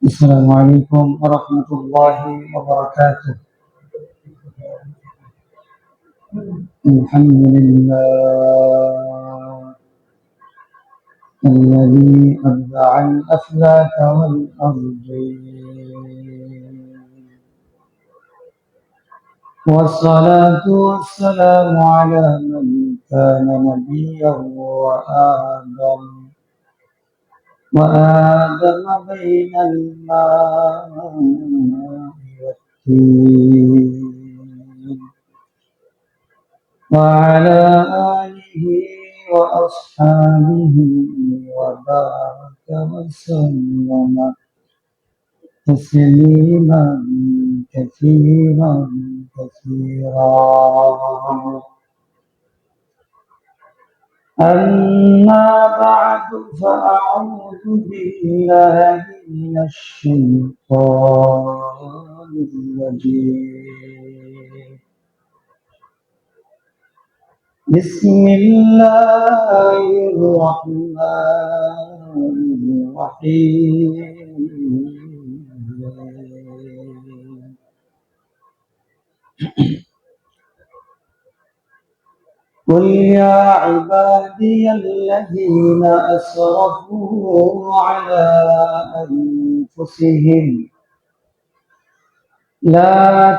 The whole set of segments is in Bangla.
السلام عليكم ورحمة الله وبركاته. الحمد لله الذي أبدع الأفلاك والأرضين، والصلاة والسلام على من كان نبيا وآدم بين الماء والطين، وعلى آله وأصحابه وبارك وسلم تسليما كثيرا كثيرا. أما بعد، فأعوذ بالله من الشيطان الرجيم. بسم الله الرحمن الرحيم. قل يا عبادي الذين أسرفوا على أنفسهم لا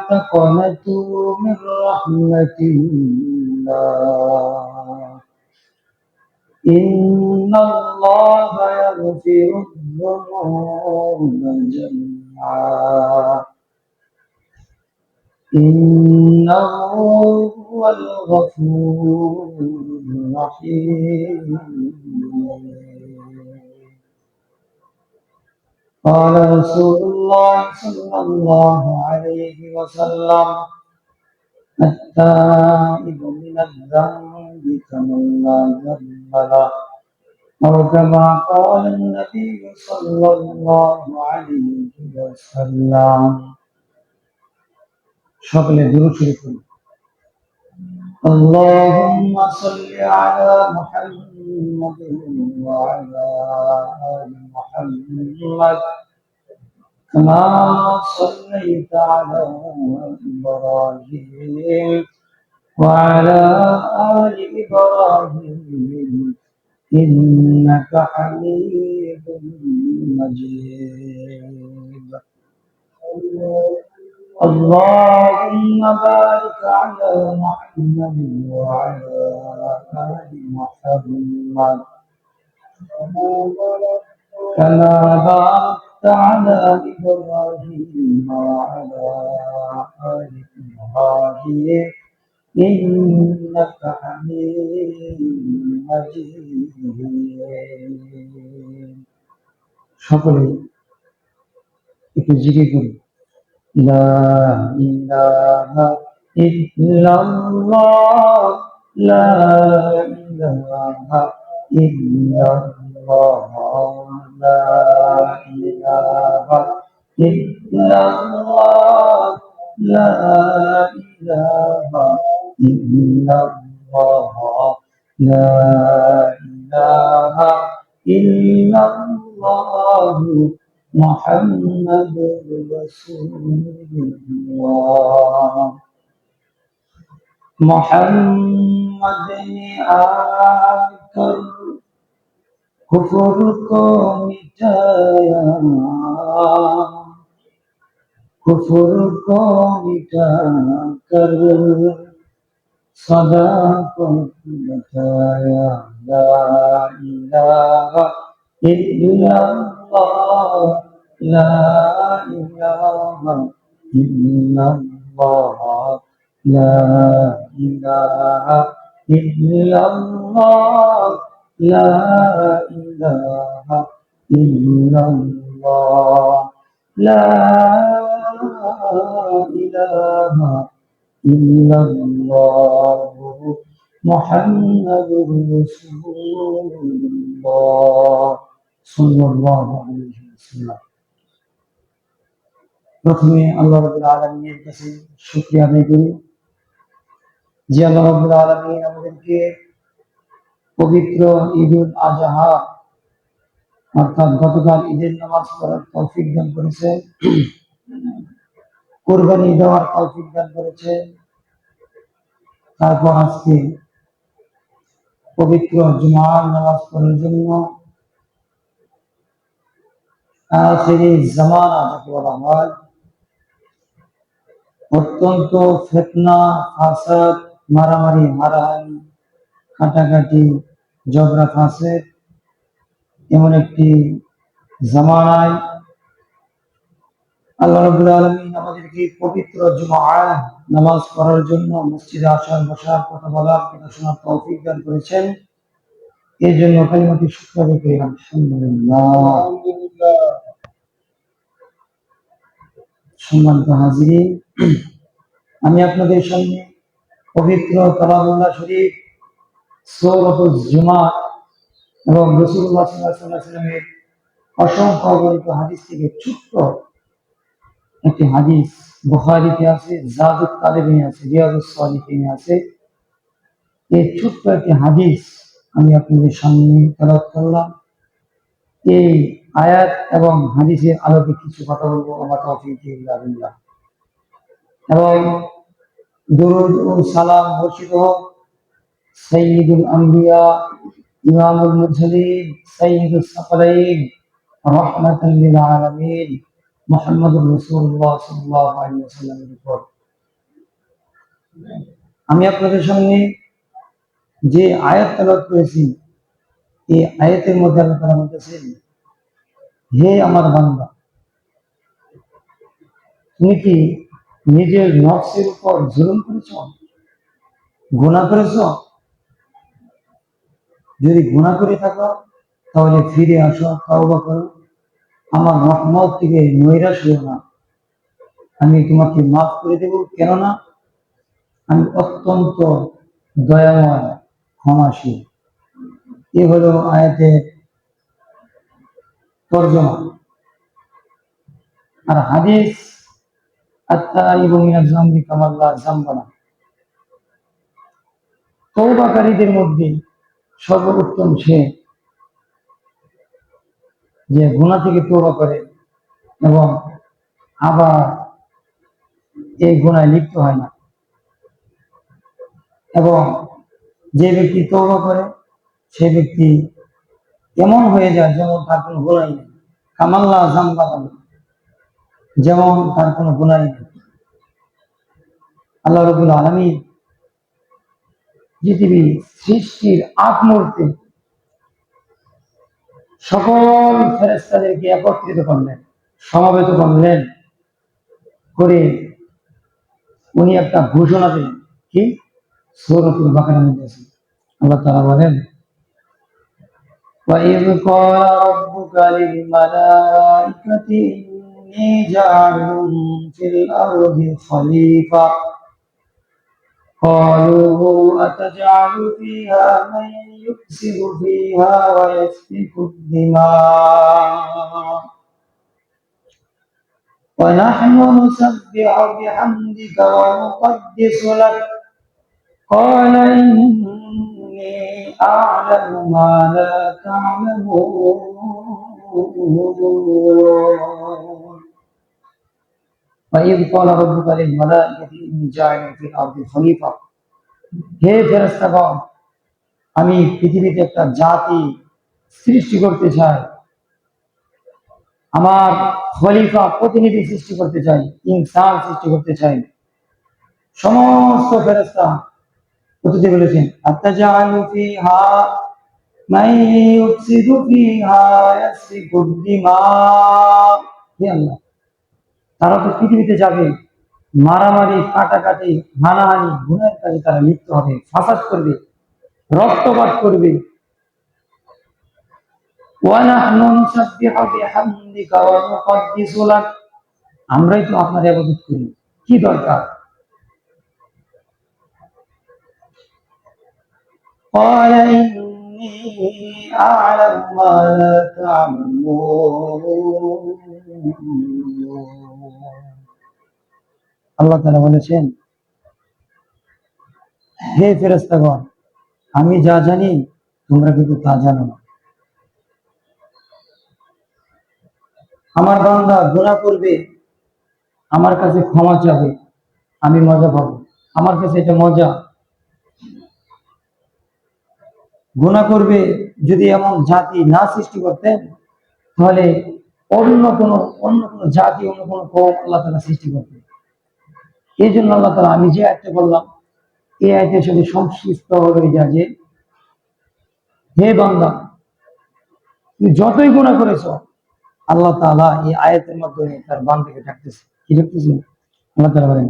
تقنطوا من رحمة الله، إن الله يغفر الذنوب جميعا، إنه هو الغفور الرحيم. قال رسول الله صلى الله عليه وسلم: التائب من الذنب كمن لا ذنب له، أو كما قال النبي صلى الله عليه وسلم. সকলে দুরূদ শরীফ পড়ুন। اللهم صل على محمد وعلى آل محمد كما صليت على إبراهيم وعلى آل إبراهيم إنك حميد مجيد. اللهم بارك على محمد وعلى آل محمد كما باركت على إبراهيم وعلى آل إبراهيم إنك حميد مجيد. সকলে একটু জিকির করি। لا إله إلا الله، لا إله إلا الله، لا إله إلا الله، لا إله إلا الله، لا إله إلا الله محمد رسول الله. محمد ने आकर कुफ्र को मिटाया, कुफ्र को मिटा कर सदाकत बताया। ला इलाहा इल्लल्लाह, ला इलाहा इल्लल्लाह, ला इलाहा इल्लल्लाह, ला इलाहा इल्लल्लाह, ला इलाहा इल्लल्लाह मुहम्मदुर রাসূলুল্লাহ সাল্লাল্লাহু আলাইহি ওয়াসাল্লাম। প্রথমে আল্লাহ রাব্বুল আলামিনের কাছে শুকরিয়া আদায় করি যে আল্লাহ রাব্বুল আলামিন আমাদেরকে পবিত্র ঈদুল আযহা অর্থাৎ গতকাল ঈদের নামাজ পড়ার তৌফিক দান করেছে, কুরবানি দেওয়ার তৌফিক দান করেছে। তারপর আজকে পবিত্র জুমার নামাজ পড়ার জন্য আখিরি জামানা যাকে বলা হয়, অত্যন্ত ফিতনা, ফাসাদ, মারামারি, হারাহারি, কাটাকাটি, ঝগড়া ফাসাদ, এমন একটি জামানায় আল্লাহ রাব্বুল আলামিন আমাদেরকে পবিত্র জুমার নামাজ পড়ার জন্য মসজিদে আসার, বসার, কথা বলার, কথা শোনার তৌফিক দান করেছেন। এই জন্য কালিমাটি শুকর আদায় করি, আলহামদুলিল্লাহ। সম্মানিত হাজিরিন, আমি আপনাদের সামনে পবিত্র কালামুল্লাহ শরীফ, সূরাতুল জুমা এবং রাসূলুল্লাহ সাল্লাল্লাহু আলাইহি ওয়াসাল্লামের অসংখ্য অগণিত হাদিস থেকে ছোট্ট একটি হাদিস, বুখারীতে আছে, জাদুত তালিবিনে আছে, রিয়াদুস সালিহিনে আছে। এই ছোট্ট একটি হাদিস আমি আপনাদের সামনে তেলাওয়াত করলাম। এই আয়াত এবং হাদিসের আলোকে কিছু কথা বলবো, আমার তৌফিক ইল্লা বিল্লাহ। এবং দুরূদ ও সালাম বর্ষিত হোক সাইয়্যিদুল আম্বিয়া, ইমামুল মুরসালিন, সাইয়্যিদুস সাকলাইন, রাহমাতাল লিল আলামিন মুহাম্মদুর রাসূলুল্লাহ সাল্লাল্লাহু আলাইহি ওয়াসাল্লামের উপর। আমি আপনাদের সামনে যে আয়াত তেলাওয়াত করেছি, এই আয়াতের মধ্যে আল্লাহ তাআলা বলতেছেন, হে আমার বান্দা, তুমি কি নিজের নফসের উপর জুলুম করেছ, গুনাহ করেছ? যদি গুনাহ করে থাকো তাহলে ফিরে আসো, তওবা করো, আমার রহমত থেকে নৈরাশ হও না, আমি তোমাকে মাফ করে দেব। কেননা আমি অত্যন্ত দয়াময়, ক্ষমাশীল। এ হলো আয়াতের তর্জমা। আর হাদিস, আত-তাইবু মিনাজ যামবি কামান লা যামবা লাহু, তওবাকারীদের মধ্যে সর্বোত্তম সে যে গুনাহ থেকে তওবা করে এবং আবার এই গুনায় লিপ্ত হয় না। এবং যে ব্যক্তি তওবা করে সে ব্যক্তি এমন হয়ে যায় যেমন তার কোনো গুনাহই নেই, কামান লা যামবা লাহু, যেমন তার কোনো গুনাহই নেই। আল্লাহ রাব্বুল আলামিন পৃথিবী সৃষ্টির আগ মুহূর্তে সকল ফেরেশতাদেরকে একত্রিত করলেন, সমাবেত করলেন, করে উনি একটা ঘোষণা দিলেন। কি? সূরাতুল বাকারার মধ্যে আছে, আল্লাহ তাআলা বলেন, وَإِذْ قَالَ رَبُّكَ لِلْمَلَائِكَةِ إِنِّي جَاعِلٌ فِي الْأَرْضِ خَلِيفَةً قَالُوا أَتَجْعَلُ فِيهَا مَن يُفْسِدُ فِيهَا وَيَسْفِكُ الدِّمَاءَ وَنَحْنُ نُسَبِّحُ بِحَمْدِكَ وَنُقَدِّسُ لَكَ قَالَ إِنِّي أَعْلَمُ مَا لَا تَعْلَمُونَ وَإِذْ قَالَ رَبُّكَ لِلْمَلَائِكَةِ إِنِّي جَاعِلٌ فِي الْأَرْضِ خَلِيفَةً, হে ফেরেশতাগণ, আমি পৃথিবীতে একটা জাতি সৃষ্টি করতে চাই, আমার খলিফা, প্রতিনিধি সৃষ্টি করতে চাই, ইনসান সৃষ্টি করতে চাই। সমস্ত ফেরেশতা উত্তর বলেছেন, আতাজালু ফিহা মান ইউফসিদু ফিহা ওয়ায়াসফিকু দিমা, হে আল্লাহ, তারা তো পৃথিবীতে যাবে, মারামারি, কাটাকাটি, হানাহানি, গুনাহের কাজে তারা লিপ্ত হবে, ফাসাদ করবে, রক্তপাত করবে। ওয়ানাহনু নুসাব্বিহু বিহামদিকা ওয়া নুকদ্দিসু লাক, আমরাই তো আপনার ইবাদত করি, কি দরকার? قال إني أعلم ما لا تعلمون, আল্লাহ তাআলা বলেছেন, হে ফেরেশতাগণ, আমি যা জানি তোমরা কিন্তু তা জানো না। আমার বান্দা গুনাহ করবে, আমার কাছে ক্ষমা চাবে, আমি মজা পাবো। আমার কাছে এটা মজা। গুনাহ করবে, যদি এমন জাতি না সৃষ্টি করতেন, তাহলে অন্য কোনো জাতি, অন্য কোনো কওম আল্লাহ তাআলা সৃষ্টি করতেন। এই জন্য আল্লাহ তাআলা, আমি যে আয়াতটা বললাম, এই আয়াতের সাথে সংশ্লিষ্ট হয়ে যায় যে, হে বান্দা, তুমি যতই গুনাহ করেছো, আল্লাহ তাআলা এই আয়াতের মাধ্যমে তার বান্দাকে ডাকতেছে। কি ডাকতেছে? আল্লাহ তাআলা বলেন,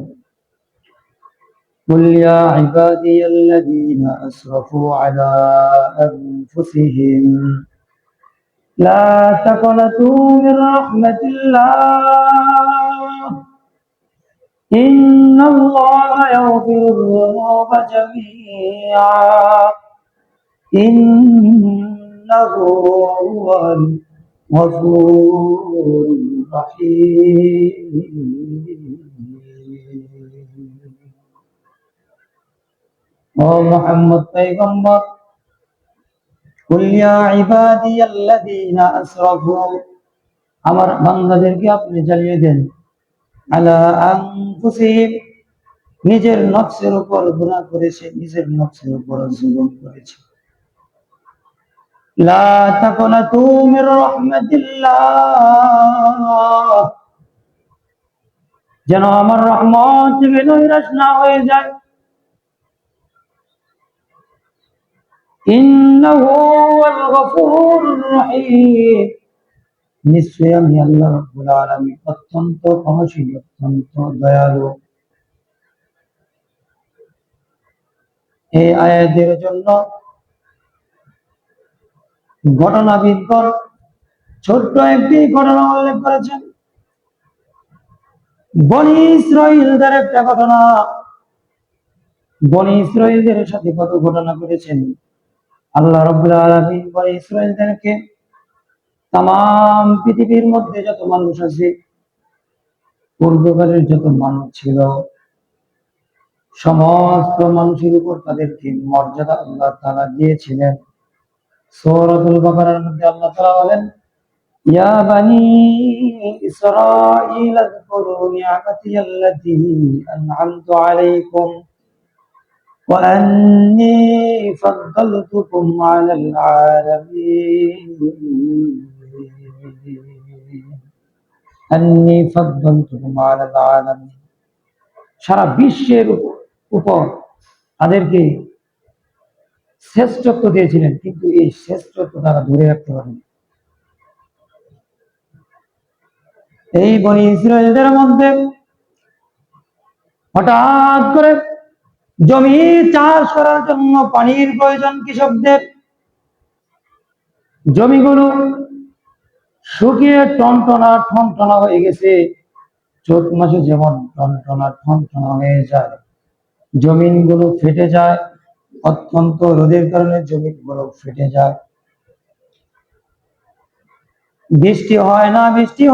قل يا عبادي الذين أسرفوا على أنفسهم لا تقنطوا من رحمة الله إن الله يغفر الذنوب جميعا إنه هو الغفور الرحيم। ও মুহাম্মদ পয়গম্বর, কুল ইয়া ইবাদিয়াল্লাযীনা আসরাফু, আমার বান্দাদেরকে আপনি জানিয়ে দেন, আলা আনফুসিহিম, নিজের নফসের উপর গুনাহ করেছে, নিজের নফসের উপর জুলুম করেছে। লা তাকনাতু মির রাহমাতিল্লাহ, যেন আমার রহমত থেকে নৈরাশ না হয়ে যায়। ইন্নাহু হুয়াল গফুরুর রহিম, নিশ্চয় আমি আল্লাহ রাব্বুল আলামিন অত্যন্ত ক্ষমাশীল, অত্যন্ত দয়ালু। এই আয়াতের জন্য ঘটনাবিদগণ ছোট্ট একটি ঘটনা উল্লেখ করেছেন। বনী ইসরাঈলদের একটা ঘটনা। বনী ইসরাঈলদের সাথে কত ঘটনা ঘটেছেন। আল্লাহ রাব্বুল আলামিন বনী ইসরাঈলদেরকে তাম পৃথিবীর মধ্যে যত মানুষ আছে, পূর্বকালের যত মানুষ ছিল, সমস্ত মানুষের উপর তাদেরকে মর্যাদা আল্লাহ তাআলা দিয়েছিলেন। সূরাতুল বাকারার মধ্যে আল্লাহ তাআলা বলেন, ইয়া বানি ইসরাঈল আযকুরু নি'মাতিয়াল্লাতী আন'আমতু আলাইকুম ওয়া আন্নী ফাদ্দালতুকুম আলাল আলামিন। আন্নী ফাদ্দালতুকুম আলাল আলামিন, সারা বিশ্বের উপর তাদেরকে শ্রেষ্ঠত্ব দিয়েছিলেন, কিন্তু এই শ্রেষ্ঠত্ব তারা ধরে রাখতে পারেনি। এই বনী ইসরাঈলদের মধ্যে হঠাৎ করে জমি চাষ করার জন্য পানির প্রয়োজন কৃষকদের। জমিগুলো শুকিয়ে টনটনা হয়ে গেছে। চৈত মাসে যেমন টনটনা হয়ে যায়, জমিনগুলো ফেটে যায়, অত্যন্ত রোদের কারণে জমিগুলো ফেটে যায়। বৃষ্টি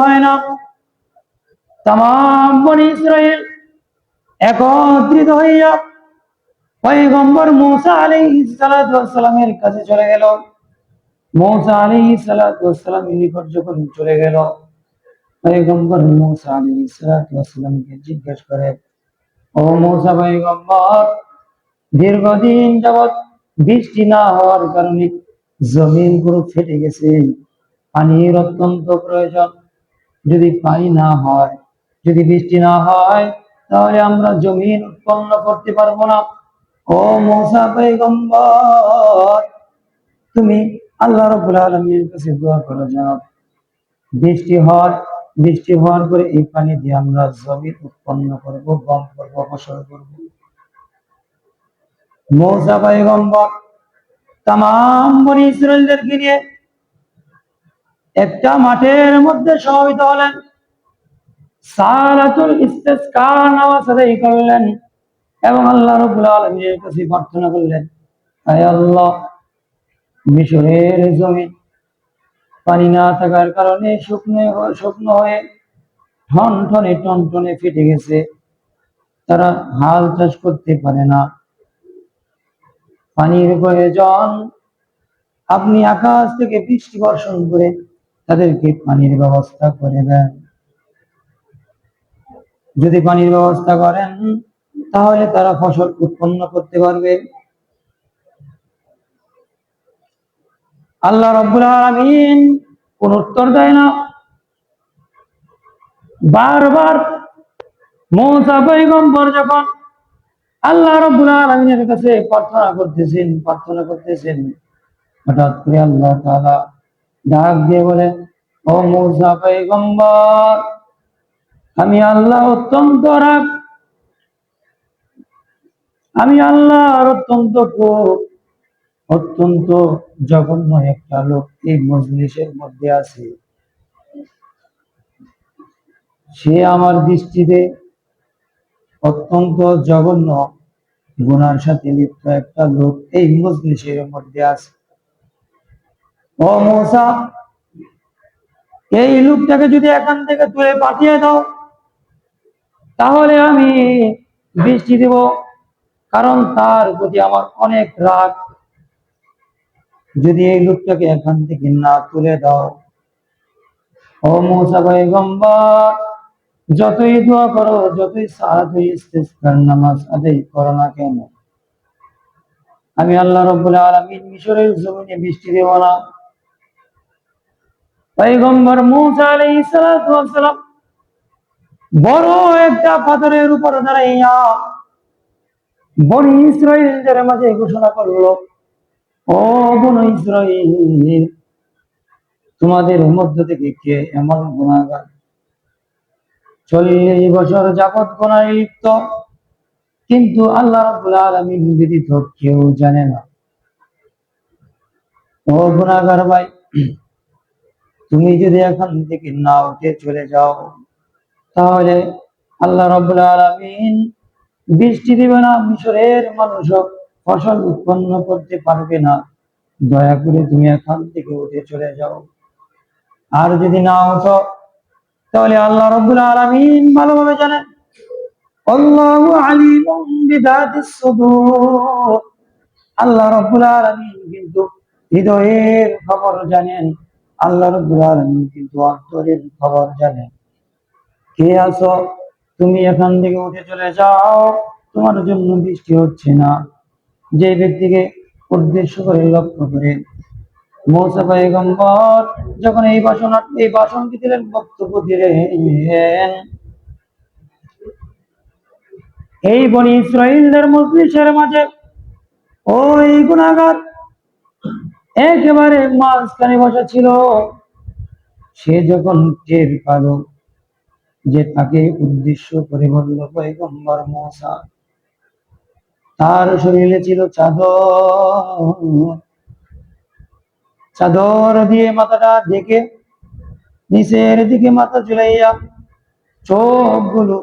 হয় না। তামাম বনী ইসরাঈল একত্রিত হইয়া পয়গম্বর মূসা আলাইহিস সালাতু ওয়াস সালামের কাছে চলে গেল। মূসা আলাইহিস সালাতু ওয়াস সালামের নিকট যখন চলে গেল, পয়গম্বর মূসা আলাইহিস সালাতু ওয়াস সালামকে জিজ্ঞেস করে, ও মূসা পয়গম্বর, দীর্ঘদিন যাবৎ বৃষ্টি না হওয়ার কারণে জমিন পুরো ফেটে গেছে, পানির অত্যন্ত প্রয়োজন। যদি পানি না হয়, যদি বৃষ্টি না হয়, তাহলে আমরা জমিন উৎপন্ন করতে পারবো না। ও মূসা পয়গম্বর, তুমি আল্লাহ রাব্বুল আলামিনের কাছে দোয়া করো যেন বৃষ্টি হয়, বৃষ্টি হওয়ার পরে এই পানি দিয়ে আমরা জমিন উৎপন্ন করব, গম করব, ফসল করব। মূসা পয়গম্বর তামাম বনী ইসরাঈলদেরকে নিয়ে একটা মাঠের মধ্যে সমবেত হলেন। সালাতুল ইস্তিসকা নামাজ আদায় করলেন এবং আল্লাহ রাব্বুল আলামিনের কাছে প্রার্থনা করলেন, হে আল্লাহ, মিশরের জমিন পানি না থাকার কারণে শুকনো হয়ে টনটনে ফেটে গেছে। তারা হাল চাষ করতে পারে না। পানির প্রয়োজন। আপনি আকাশ থেকে বৃষ্টি বর্ষণ করে তাদেরকে পানির ব্যবস্থা করে দেন। যদি পানির ব্যবস্থা করেন তাহলে তারা ফসল উৎপন্ন করতে পারবে। আল্লাহ রাব্বুল আলামিন কোন উত্তর দেয় না। বারবার মূসা পয়গম্বর যখন আল্লাহ রাব্বুল আলামিনের কাছে প্রার্থনা করতেছেন, হঠাৎ করে আল্লাহ তাআলা ডাক দিয়ে বলে, ও মূসা পয়গম্বর, আমি আল্লাহ আমি আল্লাহর অত্যন্ত জঘন্য একটা লোক এই মজলিসের মধ্যে আছে। সে আমার দৃষ্টিতে অত্যন্ত জঘন্য গুনার সাথে লিপ্ত একটা লোক এই মজলিসের মধ্যে আছে। ও মূসা, এই লোকটাকে যদি এখান থেকে তুলে পাঠিয়ে দাও তাহলে আমি বৃষ্টি দেব, কারণ তার প্রতি আমার অনেক রাগ। যদি এই লোকটাকে এখান থেকে না তুলে দাও, ও মূসা পয়গম্বর, যতই দোয়া করো, যতই সালাতুল ইস্তিসকার নামাজ আদায় করো না কেন, আমি আল্লাহ রাব্বুল আলামিন মিশরের জমিনে বৃষ্টি দেব না। পয়গম্বর মূসা আলাইহিস সালাতু ওয়াস সালাম বড় একটা পাথরের উপর দাঁড়াইয়া বনি ইসরাইলদের মাঝে ঘোষণা করলো, ও বনি ইসরাইল, তোমাদের মধ্য থেকে কে এমন গুনাহগার 40 বছর যাবৎ গুনাহে লিপ্ত, কিন্তু আল্লাহ রাব্বুল আলামিন ব্যতীত কেউ জানে না। ও গুনাহগার ভাই, তুমি যদি এখান থেকে না উঠে চলে যাও তাহলে আল্লাহ রাব্বুল আলামিন বৃষ্টি দিবে না, মিশরের মানুষ ফসল উৎপন্ন করতে পারবে না। দয়া করে তুমি এখান থেকে উঠে চলে যাও। আর যদি না ওঠো তাহলে আল্লাহ রাব্বুল আলামিন ভালোভাবে জানেন, আল্লাহু আলিমুম বিযাতিস সুদূর, আল্লাহ রাব্বুল আলামিন কিন্তু হৃদয়ের খবর জানেন। আল্লাহ রাব্বুল আলামিন কিন্তু অন্তরের খবর জানেন। কে আছো, তুমি এখান থেকে উঠে চলে যাও, তোমার জন্য বৃষ্টি হচ্ছে না। যে ব্যক্তিকে উদ্দেশ্য করে লক্ষ্য করে মূসা পয়গম্বর যখন এই ভাষণটি দিলেন, বক্তব্য দিলেন, এই বনি ইসরাইলদের মজলিসের মাঝে ওই গুনাহগার একেবারে মাঝখানে বসা ছিল। সে যখন টের পেল যে তাকে উদ্দেশ্য করে বলল পয়গম্বর মূসা, তার শরীরে ছিল চাদর দিয়ে মাথাটা ঢেকে নিচের দিকে মাথা ঝুলাইয়া চোখগুলো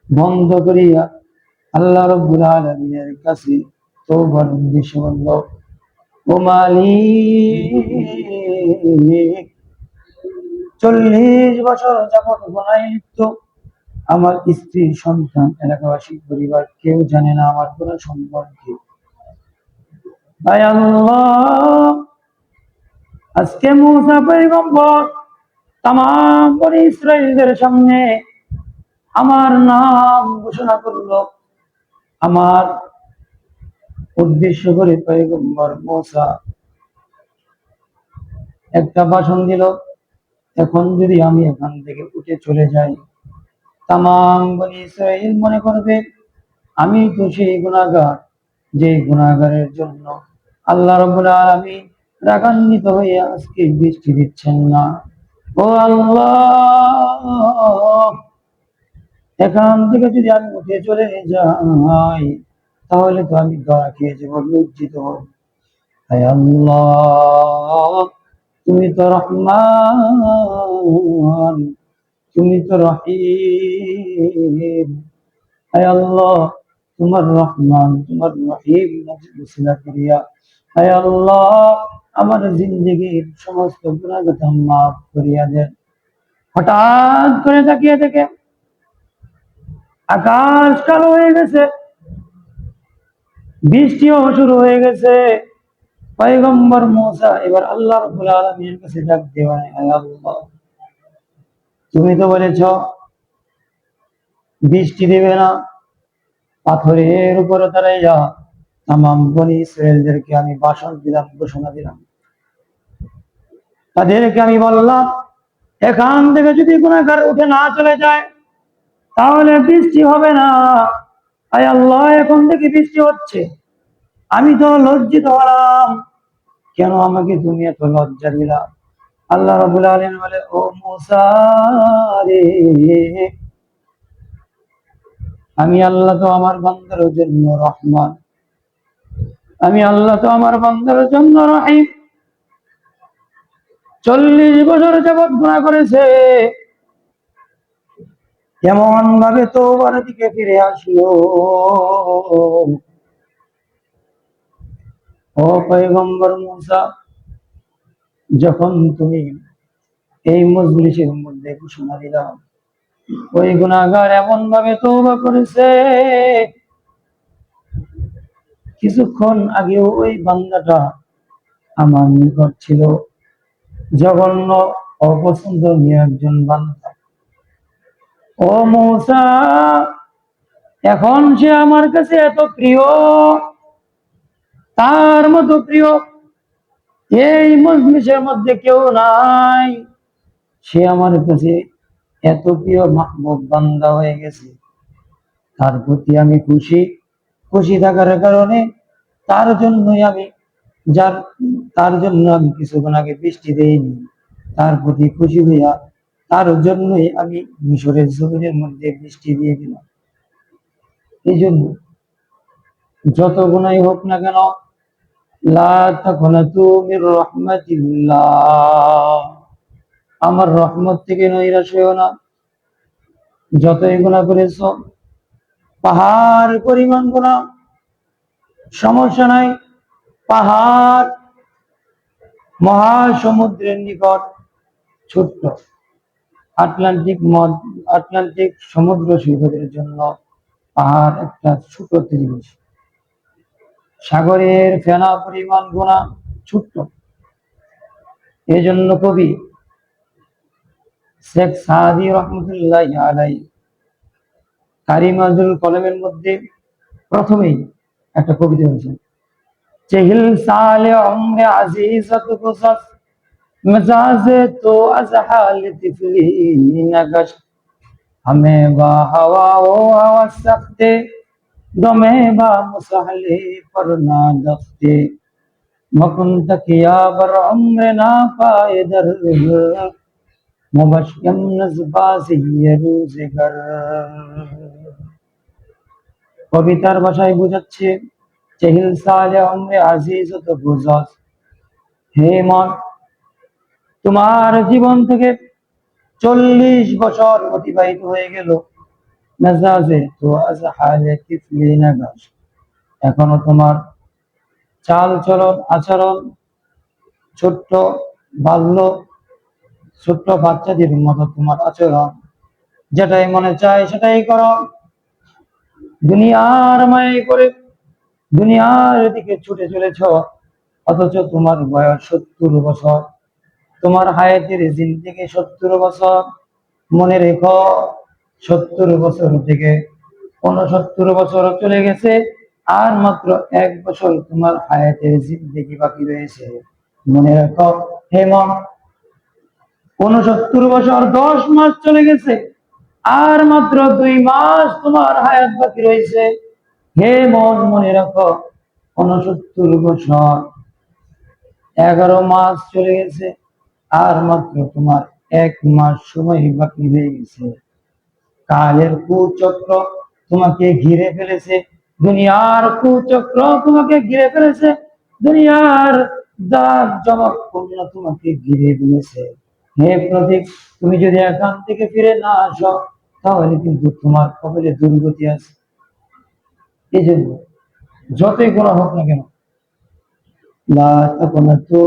বন্ধ করিয়া আল্লাহ রাব্বুল আলামিনের কাছে তওবার উদ্দেশ্যে বলল, ও মালিক, 40 বছর যাবৎ গুনাহে লিপ্ত আমার স্ত্রী, সন্তান, এলাকাবাসী, পরিবার কেউ জানে না আমার গুনাহ সম্পর্কে। আয় আল্লাহ, আজকে মূসা পয়গম্বর তামাম বনি ইসরাইলদের সামনে আমার নাম ঘোষণা করলো, আমার উদ্দেশ্য করে পয়গম্বর মূসা একটা ভাষণ দিল। এখন যদি আমি এখান থেকে উঠে চলে যাই, তামাম বনি ইসরাইল মনে করবে আমি তো সেই গুনাহগার, যে গুনাহগারের জন্য আল্লাহ রাব্বুল আলামিন রাগান্বিত হয়ে আজকে বৃষ্টি দিচ্ছেন না। ও আল্লাহ, এখান থেকে যদি আমি উঠে চলে যাই তাহলে তো আমি ধরা খেয়ে যাবো, লজ্জিত হব। হায় আল্লাহ, তুমি তো রহমান, তুমি তো রহিম। হায় আল্লাহ, তোমার রহমান, তোমার রহিম মুসিলা করিয়া হায় আল্লাহ আমার জিন্দেগীর সমস্ত গুনাহ কথা মাফ করিয়া দেন। হঠাৎ করে তাকিয়ে দেখে আকাশ কালো হয়ে গেছে, বৃষ্টিও শুরু হয়ে গেছে। পয়গম্বর মূসা এবার আল্লাহ রাব্বুল আলামিনের কাছে ডাক দেওয়া, আল্লাহ তুমি তো বলেছ বৃষ্টি দেবে না, পাথরের উপরে দাঁড়াইয়া তামাম বনি ইসরায়েলদেরকে আমি ভাষণ দিলাম, ঘোষণা দিলাম, তাদেরকে আমি বললাম এখান থেকে যদি গুনাহগার উঠে না চলে যায় তাহলে বৃষ্টি হবে না। আয় আল্লাহ, এখন থেকে বৃষ্টি হচ্ছে, আমি তো লজ্জিত হলাম, কেন আমাকে তুমি এত লজ্জা দিলা? আল্লাহ রাব্বুল আলামিন বলে, ও মূসা রে, আমি আল্লাহ তো আমার বান্দার জন্য রহমান, আমি আল্লাহ তো আমার বান্দার জন্য রহিম। 40 বছর যাবৎ গুনাহ করেছে, এমন ভাবে তওবার দিকে ফিরে আসলো। ও পয়গম্বর মূসা, যখন তুমি এই মজলিসের মধ্যে ঘোষণা দিলাম ওই গুনাহগার এমন ভাবে তওবা করেছে, কিছুক্ষণ আগেও ওই বান্দাটা আমার নিকট ছিল জঘন্য অপছন্দনীয় একজন বান্দা। ও মূসা, এখন সে আমার কাছে এত প্রিয়, তার মতো প্রিয় এই মজলিসের মধ্যে কেউ নাই। সে আমার কাছে এত প্রিয় মাহবুব বান্দা হয়ে গেছে, তার প্রতি আমি খুশি। খুশি থাকার কারণে তার জন্যই আমি যার তার জন্য আমি কিছুক্ষণ আগে বৃষ্টি দেইনি, তার প্রতি খুশি হইয়া তার জন্যই আমি মিশরের জমিনের মধ্যে বৃষ্টি দিয়ে দিলাম। এই জন্য যত গুনাই হোক না কেন, লা তাকনাতু মির রাহমাতিল্লাহ, আমার রহমত থেকে নৈরাশ হইও না। যতই গুনাহ করেছো, পাহাড় পরিমাণ গুনাহ, সমস্যা নাই, পাহাড় মহাসমুদ্রের নিকট ছোট্ট। আটলান্টিক সমুদ্র সৈকতের জন্য পাহাড় একটা ছোট জিনিস, সাগরের ফেনা পরিমাণ গুনাহ ছোট্ট। এই জন্য কবি শেখ সাদি রহমতুল্লাহ আলাই কারিমাজুল কলমের মধ্যে প্রথমেই একটা কবিতা হয়েছে, চেহিল সালে উমরে আজিজত কুসাস मजाजे तो अजहाल तिफली नगश हमें बा हवा ओ हवा सकते दमे बा मुसहले पर ना दफ्ते मकुन तकिया बर उम्र ना पाए दर मुबश्यम नजबाजी रोजगर। কবিতার ভাষায় বোঝাচ্ছে, চেহিল সালে উমরে আজিজত কুসাস, হে মন, তোমার জীবন থেকে 40 বছর অতিবাহিত হয়ে গেল, মেজাজে তো আজহালে তিফলি নাগাস, এখনো তোমার চাল চলন আচরণ ছোট্ট বাল্য, ছোট্ট বাচ্চাদের মতো তোমার আচরণ, যেটাই মনে চায় সেটাই করো, দুনিয়ার মায়ায় করে দুনিয়ার দিকে ছুটে চলেছ, অথচ তোমার বয়স 70 বছর, তোমার হায়াতের জিন্দেগি 70 বছর। মনে রেখো, 70 বছর থেকে 69 বছর চলে গেছে, আর মাত্র 1 বছর তোমার হায়াতের জিন্দেগি বাকি রয়েছে। মনে রাখো হে মন, 69 বছর 10 মাস চলে গেছে, আর মাত্র 2 মাস তোমার হায়াত বাকি রয়েছে। হে মন, মনে রাখো 69 বছর 11 মাস চলে গেছে, আর মাত্র তোমার 1 মাস সময় বাকি হয়ে গেছে। কালের কুচক্র তোমাকে ঘিরে ফেলেছে, দুনিয়ার কুচক্র তোমাকে ঘিরে ফেলেছে, দুনিয়ার দাগ জমক পূর্ণ তোমাকে ঘিরে ফেলেছে। হে প্রতীক, তুমি যদি এখান থেকে ফিরে না আসো তাহলে কিন্তু তোমার কপালে দুর্গতি আছে। এই জন্য যতই গুনাহ হোক না কেন, লা তাকুনাতু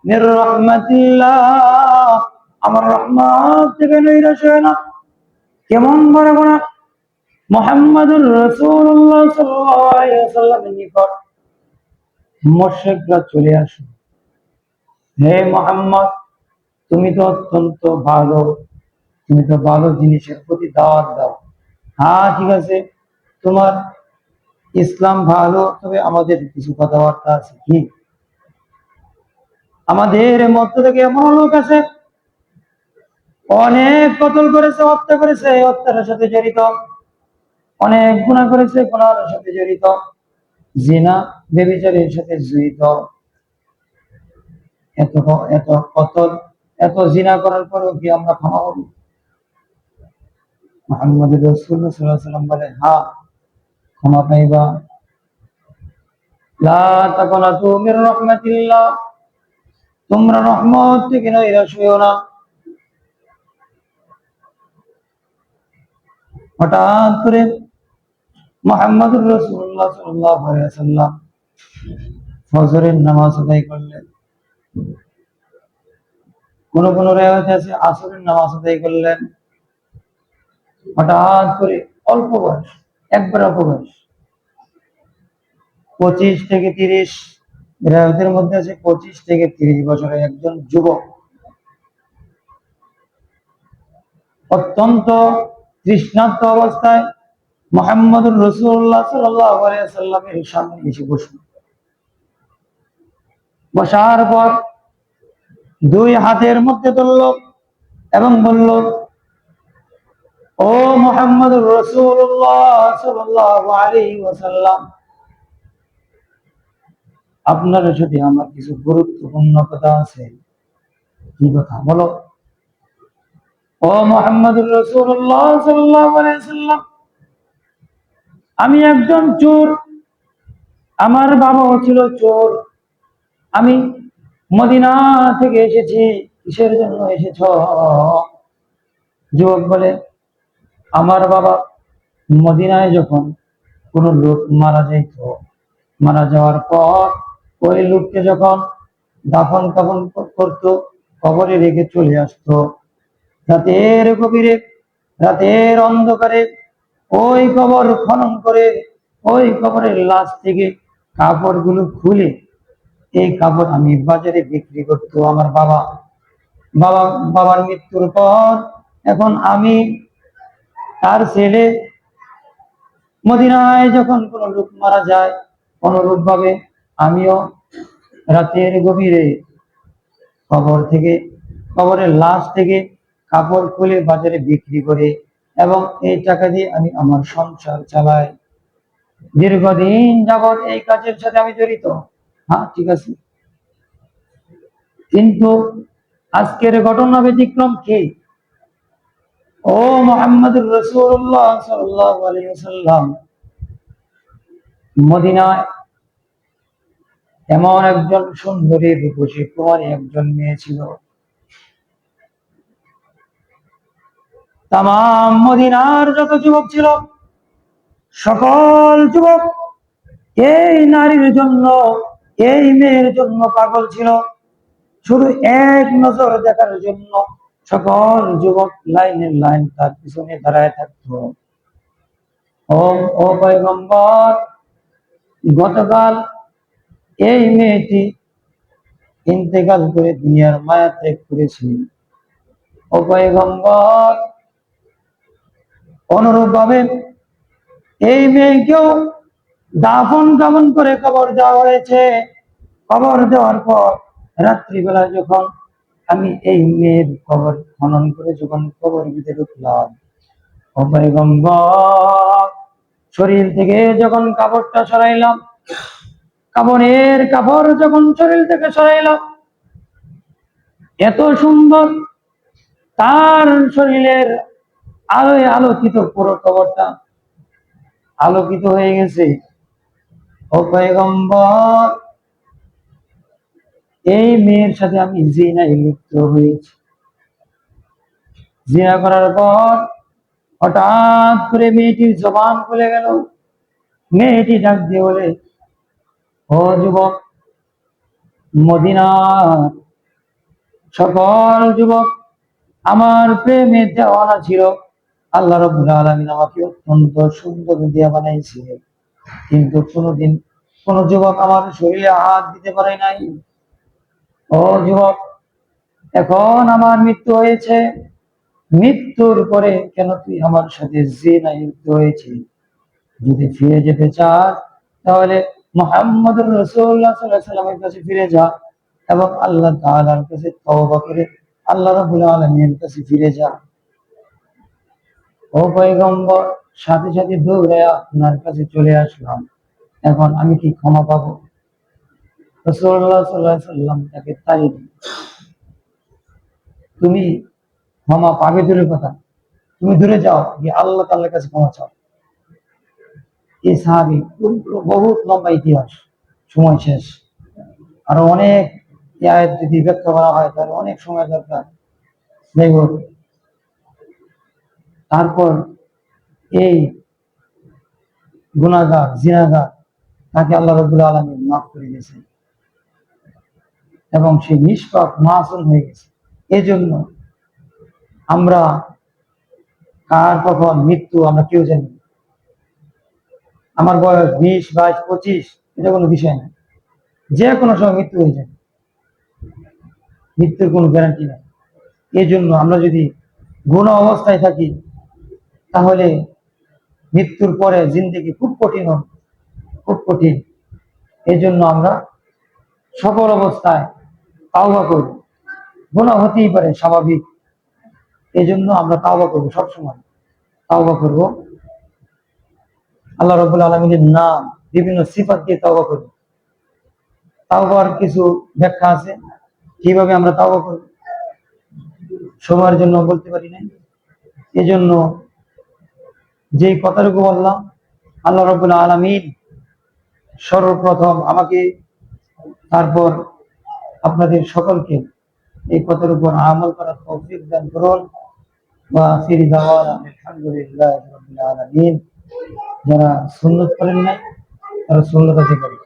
মির রাহমাতিল্লাহ, আমার রহমত থেকে নৈরাশ হয় না। কেমন বড় গুনাহ! মুহাম্মাদুর রাসূলুল্লাহ সাল্লাল্লাহু আলাইহি ওয়াসাল্লামের নিকট মুশরিকরা চলে আসে, হে মুহাম্মদ, তুমি তো অত্যন্ত ভালো, তুমি তো ভালো জিনিসের প্রতি দাওয়াত দাও। হ্যাঁ ঠিক আছে, তোমার ইসলাম ভালো, তবে আমাদের কিছু কথাবার্তা আছে। কি? আমাদের মধ্য থেকে এমন লোক আছে অনেক কতল করেছে, হত্যা করেছে, হত্যার সাথে জড়িত, অনেক গুনাহ করেছে, গুনাহের সাথে জড়িত, জিনা ব্যভিচারের সাথে জড়িত, এত এত কতল, এত জিনা করার পরেও কি আমরা ক্ষমা করব? মুহাম্মদ রাসূলুল্লাহ সাল্লাল্লাহু আলাইহি ওয়াসাল্লাম বলে, হ্যাঁ ক্ষমা পাইবা। লা তাকনাতু মির রাহমাতিল্লাহ, তোমরা রহমত থেকে নৈরাশ হইও না। হঠাৎ করে মুহাম্মদুর রাসূলুল্লাহ সাল্লাল্লাহু আলাইহি ওয়াসাল্লাম ফজরের নামাজ আদায় করলেন। কোন কোন রিওয়ায়েতে আছে আসরের নামাজ আদায় করলেন। হঠাৎ করে অল্প বয়স, একবার অল্প বয়স, 25 থেকে 30, রিওয়ায়েতের মধ্যে আছে 25 থেকে 30 বছরের একজন যুবক অত্যন্ত তৃষ্ণার্ত অবস্থায় মুহাম্মদুর রাসূলুল্লাহ সাল্লাল্লাহু আলাইহি ওয়াসাল্লামের সামনে এসে বসল। বসার পর দুই হাতের মধ্যে ধরল এবং বলল, ও মুহাম্মদুর রাসূলুল্লাহ সাল্লাল্লাহু আলাইহি ওয়াসাল্লাম, আপনার সাথে আমার কিছু গুরুত্বপূর্ণ কথা আছে। কি কথা? বলো। ও মুহাম্মদুর রাসূলুল্লাহ সাল্লাল্লাহু আলাইহি ওয়াসাল্লাম, আমি একজন চোর, আমার বাবাও ছিল চোর, আমি মদিনা থেকে এসেছি। কিসের জন্য এসেছ? যুবক বলে, আমার বাবা মদিনায় যখন কোন লোক মারা যাইত, মারা যাওয়ার পর ওই লোককে যখন দাফন কাফন করতো, কবরে রেখে চলে আসতো, রাতের গভীরে, রাতের অন্ধকারে ওই কবর খনন করে ওই কবরের লাশ থেকে কাপড়গুলো খুলে এই কাপড় আমি বাজারে বিক্রি করতো আমার বাবা। বাবা বাবার মৃত্যুর পর এখন আমি তার ছেলে, মদিনায় যখন কোন লোক মারা যায়, অনুরূপ ভাবে আমিও রাতের গভীরে কবর থেকে, কবরের লাশ থেকে কাপড় খুলে বাজারে বিক্রি করে এবং এই টাকা দিয়ে আমি আমার সংসার চালাই। দীর্ঘদিন যাবৎ এই কাজের সাথে আমি জড়িত। হ্যাঁ ঠিক আছে, কিন্তু আজকের ঘটনা ব্যতিক্রম। কি? ও মুহাম্মদুর রাসূলুল্লাহ সাল্লাল্লাহু আলাইহি ওয়াসাল্লাম, মদিনায় এমন একজন সুন্দরী রূপসী কুমারী একজন মেয়ে ছিল। তাম মদিনার যত যুবক ছিল, সকল যুবক এই নারীর জন্য, এই মেয়ের জন্য পাগল ছিল। শুধু এক নজর দেখার জন্য সকল যুবক লাইনের লাইন তার পিছনে দাঁড়ায় থাকতো। ও পয়গম্বর, গতকাল এই মেয়েটি ইন্তেকাল করে দুনিয়ার মায়া ত্যাগ করেছে। ও পয়গম্বর, অনুরূপ ভাবে এই মেয়েকেও দাফন কাফন করে কবর দেওয়া হয়েছে। কবর দেওয়ার পর রাত্রিবেলা যখন আমি এই মেয়ের কবর খনন করে যখন কবর ভিতরে ঢুকলাম, ও পয়গম্বর, শরীর থেকে যখন কাপড়টা সরাইলাম, কাপড়ের কাপড় যখন শরীর থেকে সরাইলাম, এত সুন্দর তার শরীরের আলোয় আলোকিত, পুরো কবরটা আলোকিত হয়ে গেছে। ও পয়গম্বর, এই মেয়ের সাথে আমি জিনায় লিপ্ত হয়েছি। জিনা করার পর হঠাৎ করে মেয়েটির জবান খুলে গেল। মেয়েটি ডাক দিয়ে বলে, ও যুবক, মদিনার সকল যুবক আমার প্রেমে দেওয়ানা ছিল। আল্লাহ রাব্বুল আলামিন আমাকে অত্যন্ত সুন্দর দিয়া বানাইছে, কিন্তু কোনোদিন কোন যুবক আমার শরীরে হাত দিতে পারে নাই। ও যুবক, এখন আমার মৃত্যু হয়েছে, মৃত্যুর পরে কেন তুই আমার সাথে জিনায় লিপ্ত হয়েছিস? যদি ফিরে যেতে চাস তাহলে মুহাম্মদুর রাসূলুল্লাহ সাল্লাল্লাহু আলাইহি ওয়াসাল্লামের কাছে ফিরে যা এবং আল্লাহ তাআলার কাছে তওবা করে আল্লাহ রাব্বুল আলামিনের কাছে ফিরে যা। ও পয়গম্বর, সাথে সাথে দৌড়ে আপনার কাছে চলে আসলাম, এখন আমি কি ক্ষমা পাবো? রাসূলুল্লাহ সাল্লাল্লাহু আলাইহি ওয়াসাল্লাম তাকে তাড়িয়ে দিলেন। তুমি ক্ষমা পাবে দূরের কথা, তুমি দূরে যাও গিয়ে আল্লাহ তাআলার কাছে ক্ষমা চাও। এই সাহাবী, বহুত লম্বা ইতিহাস, সময় শেষ। আরো অনেক এই আয়াত যদি ব্যাখ্যা করা হয় তাহলে অনেক সময় দরকার। যাই হোক, তারপর এই গুনাহগার জিনাগার তাকে আল্লাহ রাব্বুল আলামিন মাফ করে দিয়েছেন এবং সে নিষ্পাপ মাসুম হয়ে গেছে। এজন্য আমরা কার কখন মৃত্যু আমরা কেউ জানি না। আমার বয়স 20, 22, 25 এটা কোনো বিষয় না, যে কোনো সময় মৃত্যু হয়ে যায়, মৃত্যুর কোনো গ্যারান্টি নাই। এই জন্য আমরা যদি গুনাহ অবস্থায় থাকি তাহলে মৃত্যুর পরে জিন্দেগি খুব কঠিন হবে, খুব কঠিন। এই জন্য আমরা সকল অবস্থায় তাওবা করব। গুনাহ হতেই পারে, স্বাভাবিক। এই জন্য আমরা তাওবা করবো, সবসময় তাওবা করব। আল্লাহ রাব্বুল আলামিনের নাম, বিভিন্ন সিফাত দিয়ে তাওবা করব। তাওবার কিছু ব্যাখ্যা আছে কিভাবে আমরা তাওবা করব, সময়ের জন্য বলতে পারি না। এই জন্য যেই কথাটুকু বললাম, আল্লাহ রাব্বুল আলামিন সর্বপ্রথম আমাকে, তারপর আপনাদের সকলকে এই কথার উপর আমল করার তৌফিক দান করুন। ওয়া আখিরু দাওয়ানা আলহামদুলিল্লাহি রাব্বিল আলামিন। যারা সুন্নাত করেন নাই তারা সুন্নাত আদায় করেন।